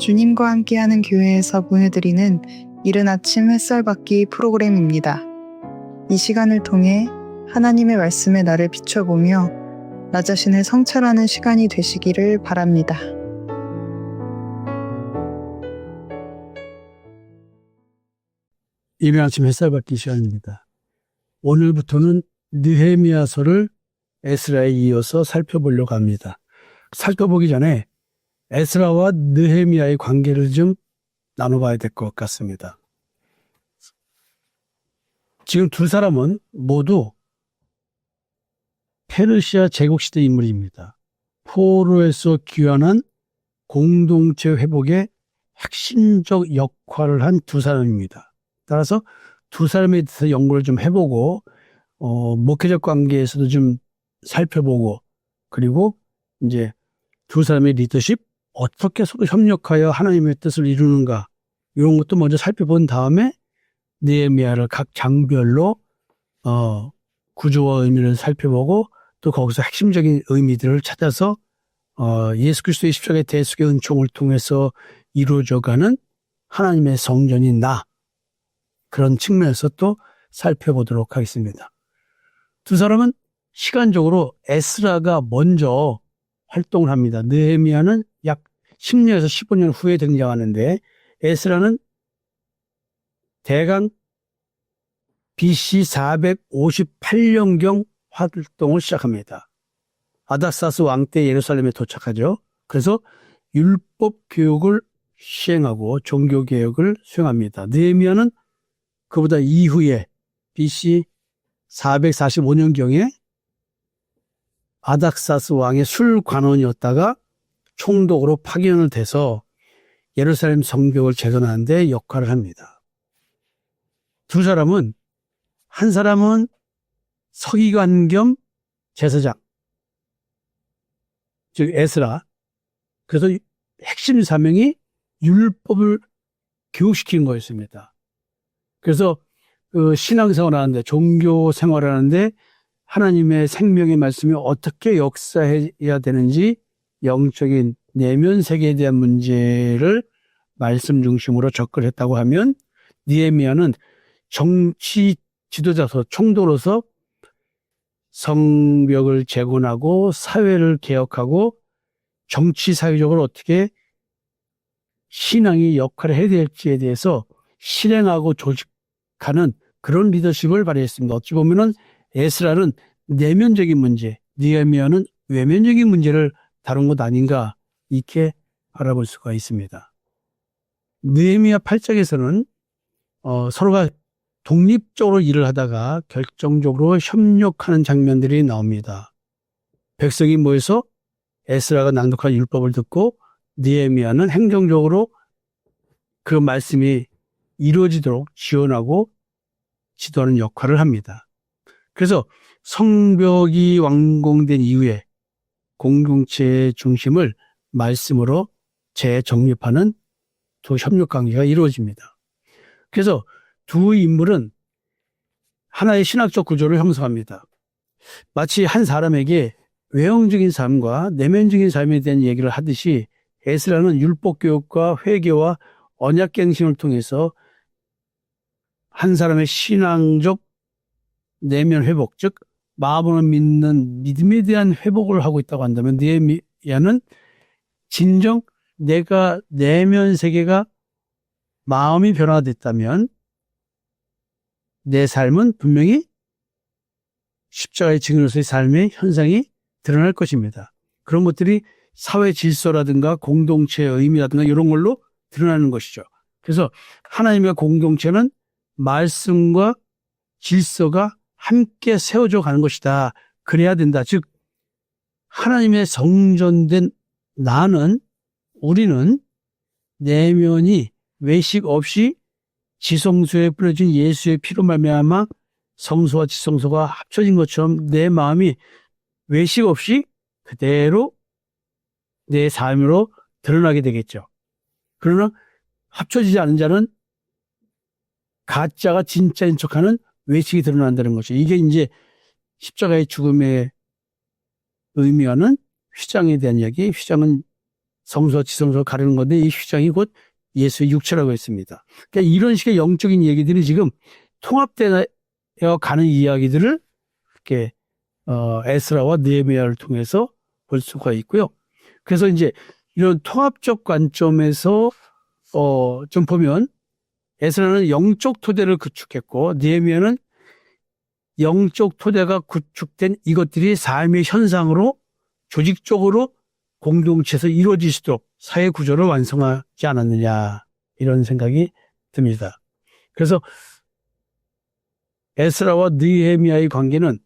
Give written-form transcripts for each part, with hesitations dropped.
주님과 함께하는 교회에서 보내드리는 이른 아침 햇살받기 프로그램입니다. 이 시간을 통해 하나님의 말씀에 나를 비춰보며 나 자신을 성찰하는 시간이 되시기를 바랍니다. 이른 아침 햇살받기 시간입니다. 오늘부터는 느헤미야서를 에스라에 이어서 살펴보려고 합니다. 살펴보기 전에 에스라와 느헤미야의 관계를 좀 나눠봐야 될 것 같습니다. 지금 두 사람은 모두 페르시아 제국시대 인물입니다. 포로에서 귀환한 공동체 회복에 핵심적 역할을 한 두 사람입니다. 따라서 두 사람에 대해서 연구를 좀 해보고 목회적 관계에서도 좀 살펴보고, 그리고 이제 두 사람의 리더십, 어떻게 서로 협력하여 하나님의 뜻을 이루는가, 이런 것도 먼저 살펴본 다음에 느헤미야를 각 장별로 구조와 의미를 살펴보고, 또 거기서 핵심적인 의미들을 찾아서 예수 그리스도의 십자가의 대속의 은총을 통해서 이루어져가는 하나님의 성전인 나, 그런 측면에서 또 살펴보도록 하겠습니다. 두 사람은 시간적으로 에스라가 먼저 활동을 합니다. 느헤미야는 약 10년에서 15년 후에 등장하는데, 에스라는 대강 BC 458년경 활동을 시작합니다. 아닥사스 왕 때 예루살렘에 도착하죠. 그래서 율법 교육을 시행하고 종교 개혁을 수행합니다. 느헤미야는 그보다 이후에 BC 445년경에 아닥사스 왕의 술관원이었다가 총독으로 파견을 돼서 예루살렘 성벽을 재건하는 데 역할을 합니다. 두 사람은, 한 사람은 서기관 겸 제사장, 즉 에스라. 그래서 핵심 사명이 율법을 교육시키는 거였습니다. 그래서 신앙생활을 하는데, 종교 생활을 하는데 하나님의 생명의 말씀이 어떻게 역사해야 되는지, 영적인 내면 세계에 대한 문제를 말씀 중심으로 접근했다고 하면, 느헤미야는 정치 지도자로서, 총독으로서 성벽을 재건하고 사회를 개혁하고 정치 사회적으로 어떻게 신앙이 역할을 해야 될지에 대해서 실행하고 조직하는 그런 리더십을 발휘했습니다. 어찌 보면은 에스라는 내면적인 문제, 느헤미야는 외면적인 문제를 다룬 것 아닌가, 이렇게 알아볼 수가 있습니다. 느헤미야 8장에서는 서로가 독립적으로 일을 하다가 결정적으로 협력하는 장면들이 나옵니다. 백성이 모여서 에스라가 낭독한 율법을 듣고 느헤미야는 행정적으로 그 말씀이 이루어지도록 지원하고 지도하는 역할을 합니다. 그래서 성벽이 완공된 이후에 공동체의 중심을 말씀으로 재정립하는 두 협력관계가 이루어집니다. 그래서 두 인물은 하나의 신학적 구조를 형성합니다. 마치 한 사람에게 외형적인 삶과 내면적인 삶에 대한 얘기를 하듯이, 에스라는 율법교육과 회개와 언약갱신을 통해서 한 사람의 신앙적 내면 회복, 즉 마음으로 믿는 믿음에 대한 회복을 하고 있다고 한다면, 느헤미야는 진정 내가 내면 세계가 마음이 변화됐다면 내 삶은 분명히 십자가의 증인으로서의 삶의 현상이 드러날 것입니다. 그런 것들이 사회 질서라든가 공동체의 의미라든가 이런 걸로 드러나는 것이죠. 그래서 하나님의 공동체는 말씀과 질서가 함께 세워져 가는 것이다. 그래야 된다. 즉 하나님의 성전된 나는, 우리는 내면이 외식 없이 지성소에 뿌려진 예수의 피로 말미암아 성소와 지성소가 합쳐진 것처럼 내 마음이 외식 없이 그대로 내 삶으로 드러나게 되겠죠. 그러나 합쳐지지 않은 자는 가짜가 진짜인 척하는 외식이 드러난다는 거죠. 이게 이제 십자가의 죽음의 의미하는 휘장에 대한 이야기. 휘장은 성소와 지성소를 가르는 건데 이 휘장이 곧 예수의 육체라고 했습니다. 그러니까 이런 식의 영적인 얘기들이 지금 통합되어 가는 이야기들을 이렇게 에스라와 느헤미야를 통해서 볼 수가 있고요. 그래서 이제 이런 통합적 관점에서 좀 보면 에스라는 영적 토대를 구축했고 느헤미야는 영적 토대가 구축된 이것들이 삶의 현상으로 조직적으로 공동체에서 이루어질 수 있도록 사회 구조를 완성하지 않았느냐 이런 생각이 듭니다. 그래서 에스라와 느헤미야의 관계는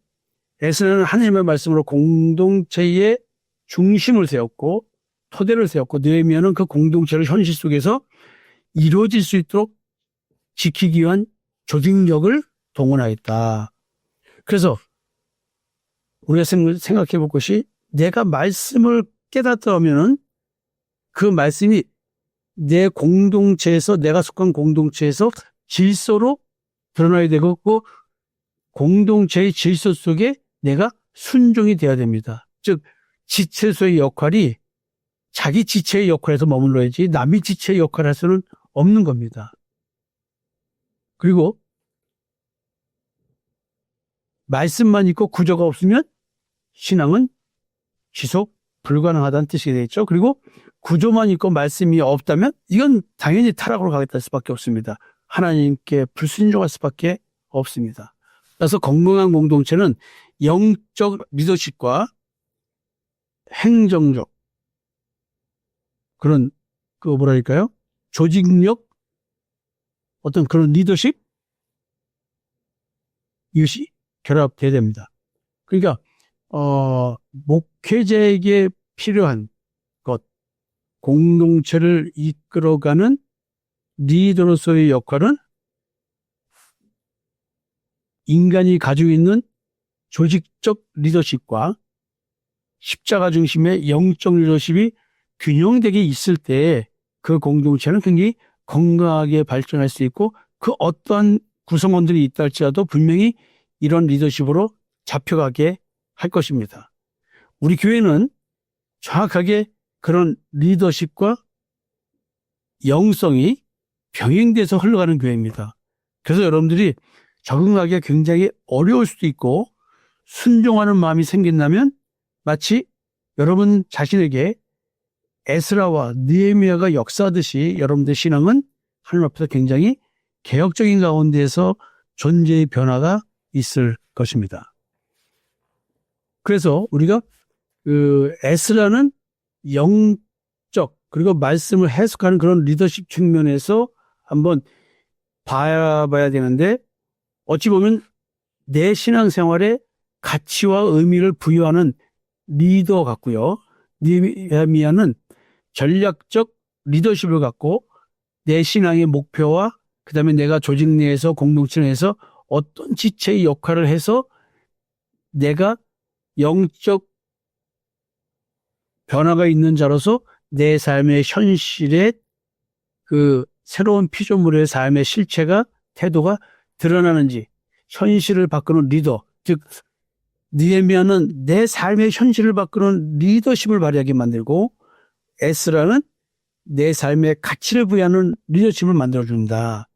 에스라는 하나님의 말씀으로 공동체의 중심을 세웠고 토대를 세웠고 느헤미야는 그 공동체를 현실 속에서 이루어질 수 있도록 지키기 위한 조직력을 동원하였다. 그래서 우리가 생각해 볼 것이 내가 말씀을 깨닫다면은 그 말씀이 내 공동체에서 내가 속한 공동체에서 질서로 드러나야 되고 그 공동체의 질서 속에 내가 순종이 돼야 됩니다. 즉 지체소의 역할이 자기 지체의 역할에서 머물러야지 남의 지체의 역할을 할 수는 없는 겁니다. 그리고 말씀만 있고 구조가 없으면 신앙은 지속 불가능하다는 뜻이 되겠죠. 그리고 구조만 있고 말씀이 없다면 이건 당연히 타락으로 가겠다 할 수밖에 없습니다. 하나님께 불순종할 수밖에 없습니다. 그래서 건강한 공동체는 영적 리더십과 행정적 그런 뭐랄까요? 조직력 어떤 그런 리더십 이것이 결합돼야 됩니다. 그러니까 목회자에게 필요한 것 공동체를 이끌어가는 리더로서의 역할은 인간이 가지고 있는 조직적 리더십과 십자가 중심의 영적 리더십이 균형되게 있을 때 그 공동체는 굉장히 건강하게 발전할 수 있고 그 어떠한 구성원들이 있다 할지라도 분명히 이런 리더십으로 잡혀가게 할 것입니다. 우리 교회는 정확하게 그런 리더십과 영성이 병행돼서 흘러가는 교회입니다. 그래서 여러분들이 적응하기가 굉장히 어려울 수도 있고 순종하는 마음이 생긴다면 마치 여러분 자신에게 에스라와 느헤미야가 역사하듯이 여러분들의 신앙은 하나님 앞에서 굉장히 개혁적인 가운데에서 존재의 변화가 있을 것입니다. 그래서 우리가 에스라는 영적 그리고 말씀을 해석하는 그런 리더십 측면에서 한번 봐야 되는데 어찌 보면 내 신앙생활에 가치와 의미를 부여하는 리더 같고요. 느헤미야는 전략적 리더십을 갖고 내 신앙의 목표와 그다음에 내가 조직 내에서 공동체 내에서 어떤 지체의 역할을 해서 내가 영적 변화가 있는 자로서 내 삶의 현실에 그 새로운 피조물의 삶의 실체가 태도가 드러나는지 현실을 바꾸는 리더 즉 느헤미야는 내 삶의 현실을 바꾸는 리더십을 발휘하게 만들고 에스라는 내 삶의 가치를 부여하는 리더십을 만들어준다.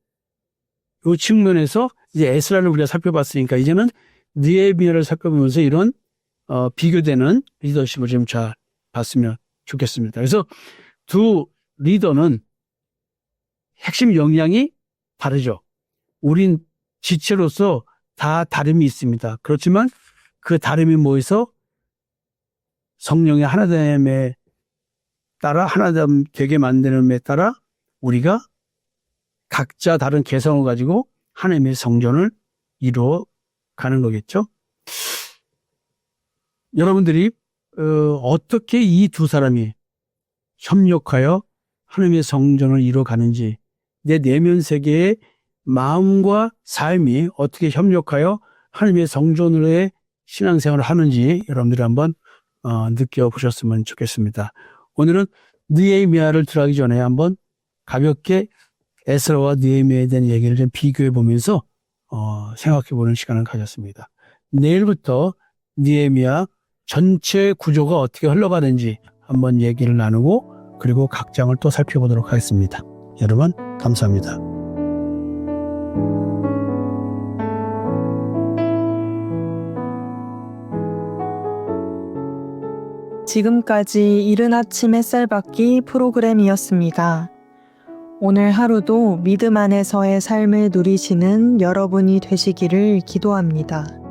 이 측면에서 이제 에스라를 우리가 살펴봤으니까 이제는 느헤미야를 살펴보면서 이런 비교되는 리더십을 좀 잘 봤으면 좋겠습니다. 그래서 두 리더는 핵심 역량이 다르죠. 우린 지체로서 다 다름이 있습니다. 그렇지만 그 다름이 모여서 성령의 하나됨에 따라 하나됨 되게 만드는에 따라 우리가 각자 다른 개성을 가지고 하나님의 성전을 이루어 가는 거겠죠. 여러분들이 어떻게 이 두 사람이 협력하여 하나님의 성전을 이루어 가는지 내 내면 세계의 마음과 삶이 어떻게 협력하여 하나님의 성전으로의 신앙생활을 하는지 여러분들이 한번 느껴보셨으면 좋겠습니다. 오늘은 느헤미야를 들어가기 전에 한번 가볍게 에스라와 느헤미야에 대한 얘기를 좀 비교해 보면서 생각해 보는 시간을 가졌습니다. 내일부터 느헤미야 전체 구조가 어떻게 흘러가는지 한번 얘기를 나누고 그리고 각 장을 또 살펴보도록 하겠습니다. 여러분 감사합니다. 지금까지 이른 아침 햇살 받기 프로그램이었습니다. 오늘 하루도 믿음 안에서의 삶을 누리시는 여러분이 되시기를 기도합니다.